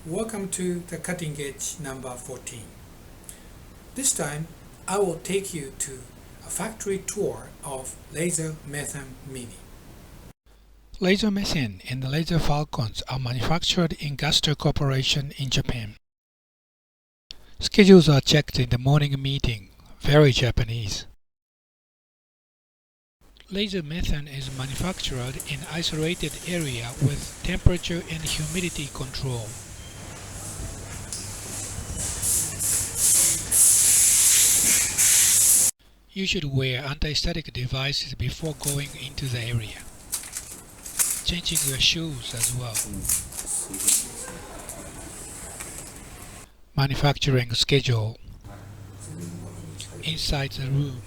Welcome to the cutting edge number 14. This time I will take you to a factory tour of LaserMethane Mini. LaserMethane and the Laser Falcons are manufactured in GASTAR Corporation in Japan. Schedules are checked in the morning meeting. Very Japanese. LaserMethane is manufactured in isolated area with temperature and humidity control. You should wear anti-static devices before going into the area. Changing your shoes as well. Manufacturing schedule. Inside the room,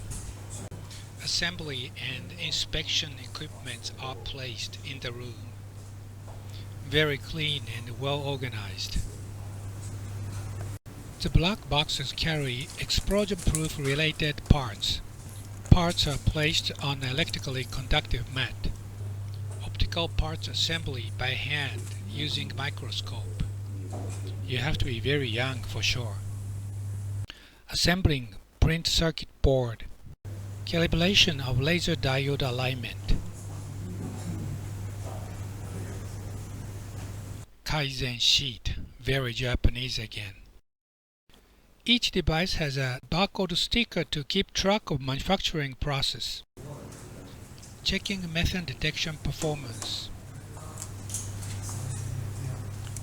assembly and inspection equipment are placed in the room. Very clean and well organized. The black boxes carry explosion-proof related parts. Parts are placed on an electrically conductive mat. Optical parts assembly by hand using microscope. You have to be very young for sure. Assembling print circuit board. Calibration of laser diode alignment. Kaizen sheet. Very Japanese again. Each device has a barcode sticker to keep track of manufacturing process. Checking methane detection performance.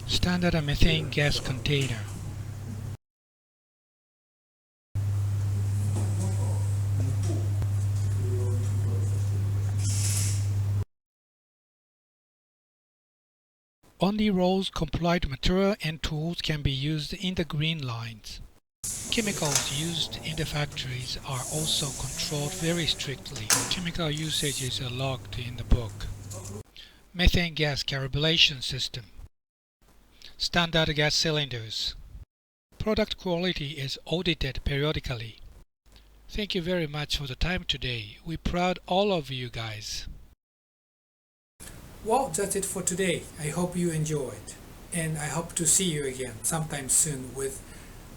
Standard methane gas container. Only rolls-compliant material and tools can be used in the green lines. Chemicals used in the factories are also controlled very strictly. Chemical usages are logged in the book. Methane gas calibration system. Standard gas cylinders. Product quality is audited periodically. Thank you very much for the time today. We're proud all of you guys. Well, that's it for today. I hope you enjoyed, and I hope to see you again sometime soon with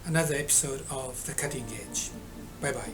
another episode of The Cutting Edge. Bye bye.